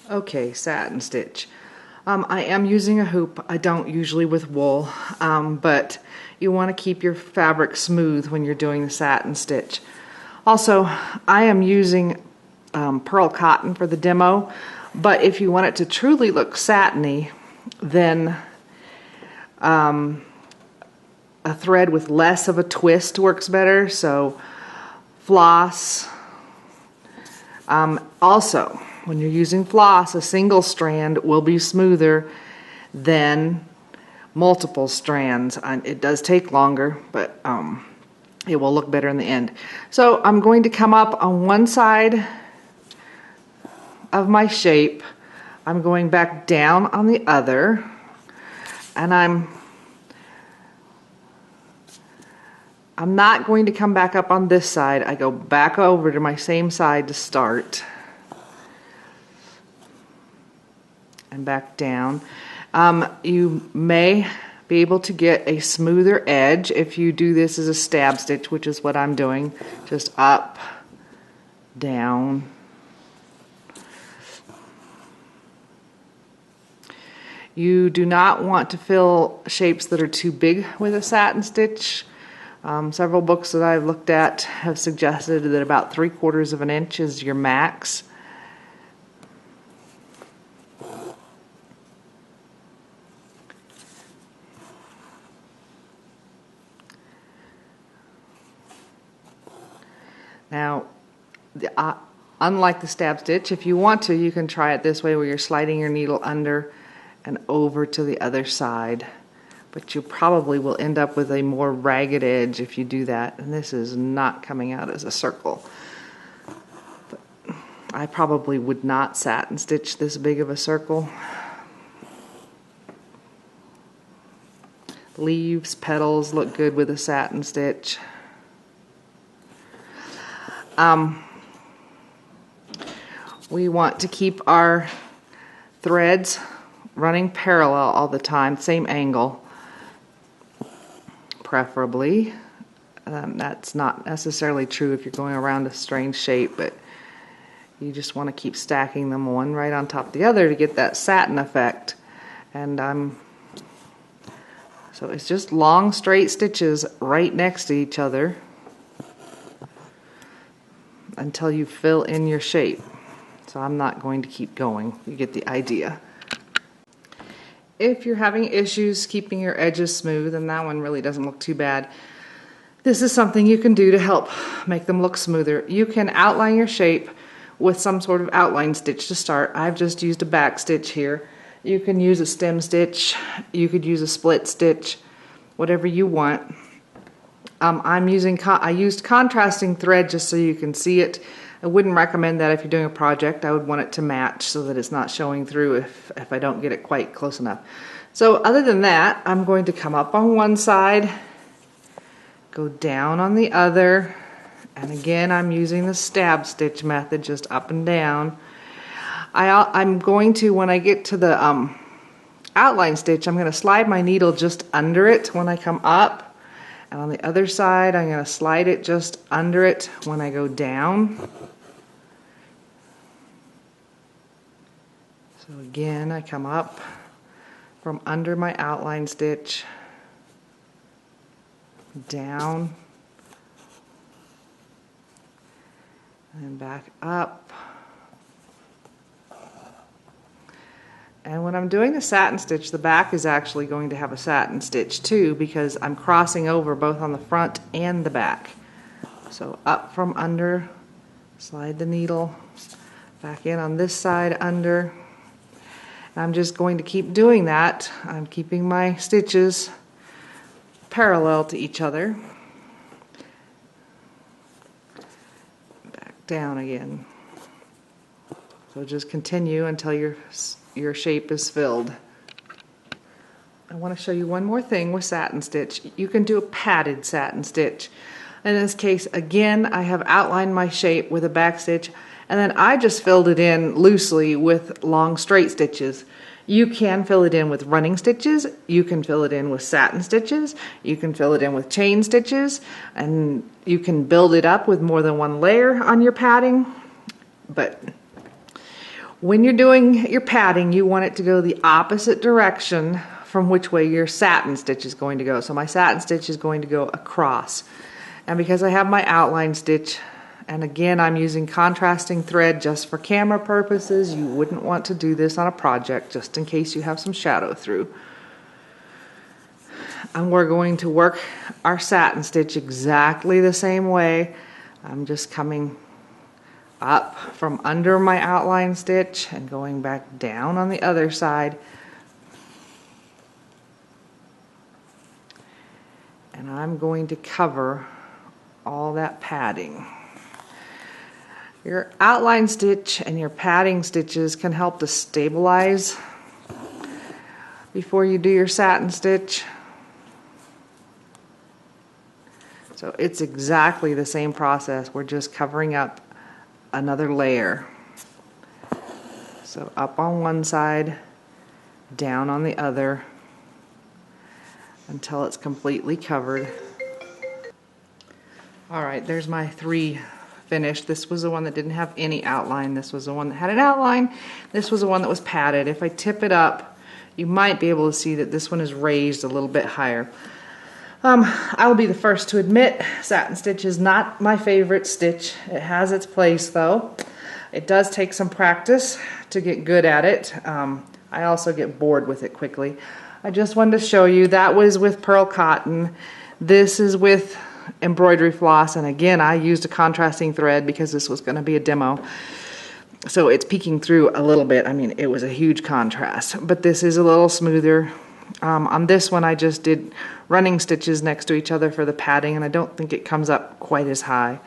Okay, satin stitch. I am using a hoop. I don't usually with wool, but you want to keep your fabric smooth when you're doing the satin stitch. Also, I am using pearl cotton for the demo, but if you want it to truly look satiny, then a thread with less of a twist works better, so floss. Also, when you're using floss, a single strand will be smoother than multiple strands. It does take longer, but it will look better in the end. So I'm going to come up on one side of my shape. I'm going back down on the other, and I'm not going to come back up on this side. I go back over to my same side to start. And back down. You may be able to get a smoother edge if you do this as a stab stitch, which is what I'm doing. Just up, down. You do not want to fill shapes that are too big with a satin stitch. Several books that I've looked at have suggested that about 3/4 of an inch is your max. Now, unlike the stab stitch, if you want to, you can try it this way where you're sliding your needle under and over to the other side. But you probably will end up with a more ragged edge if you do that. And this is not coming out as a circle. But I probably would not satin stitch this big of a circle. Leaves, petals look good with a satin stitch. We want to keep our threads running parallel all the time, same angle, preferably. That's not necessarily true if you're going around a strange shape, but you just want to keep stacking them one right on top of the other to get that satin effect. And so it's just long straight stitches right next to each other until you fill in your shape. So I'm not going to keep going. You get the idea. If you're having issues keeping your edges smooth, and that one really doesn't look too bad, this is something you can do to help make them look smoother. You can outline your shape with some sort of outline stitch to start. I've just used a back stitch here. You can use a stem stitch. You could use a split stitch, whatever you want. I used contrasting thread just so you can see it. I wouldn't recommend that if you're doing a project. I would want it to match so that it's not showing through if I don't get it quite close enough. So other than that, I'm going to come up on one side, go down on the other, and again I'm using the stab stitch method, just up and down. I'm going to, when I get to the outline stitch, I'm going to slide my needle just under it when I come up. And on the other side, I'm going to slide it just under it when I go down. So again, I come up from under my outline stitch, down, and back up. And when I'm doing the satin stitch, the back is actually going to have a satin stitch too, because I'm crossing over both on the front and the back. So up from under, slide the needle back in on this side under. And I'm just going to keep doing that. I'm keeping my stitches parallel to each other. Back down again. So just continue until your shape is filled. I want to show you one more thing with satin stitch. You can do a padded satin stitch. In this case, again, I have outlined my shape with a back stitch, and then I just filled it in loosely with long straight stitches. You can fill it in with running stitches, you can fill it in with satin stitches, you can fill it in with chain stitches, and you can build it up with more than one layer on your padding. But When you're doing your padding, you want it to go the opposite direction from which way your satin stitch is going to go. So my satin stitch is going to go across. And because I have my outline stitch, and again I'm using contrasting thread just for camera purposes, you wouldn't want to do this on a project just in case you have some shadow through. And we're going to work our satin stitch exactly the same way. I'm just coming up from under my outline stitch and going back down on the other side. And I'm going to cover all that padding. Your outline stitch and your padding stitches can help to stabilize before you do your satin stitch. So it's exactly the same process. We're just covering up another layer. So up on one side, down on the other, until it's completely covered. Alright, there's my 3 finished. This was the one that didn't have any outline. This was the one that had an outline. This was the one that was padded. If I tip it up, you might be able to see that this one is raised a little bit higher. I will be the first to admit satin stitch is not my favorite stitch. It has its place though. It does take some practice to get good at it. I also get bored with it quickly. I just wanted to show you that was with pearl cotton. This is with embroidery floss, and again I used a contrasting thread because this was going to be a demo. So it's peeking through a little bit. I mean, it was a huge contrast, but this is a little smoother. On this one I just did running stitches next to each other for the padding, and I don't think it comes up quite as high.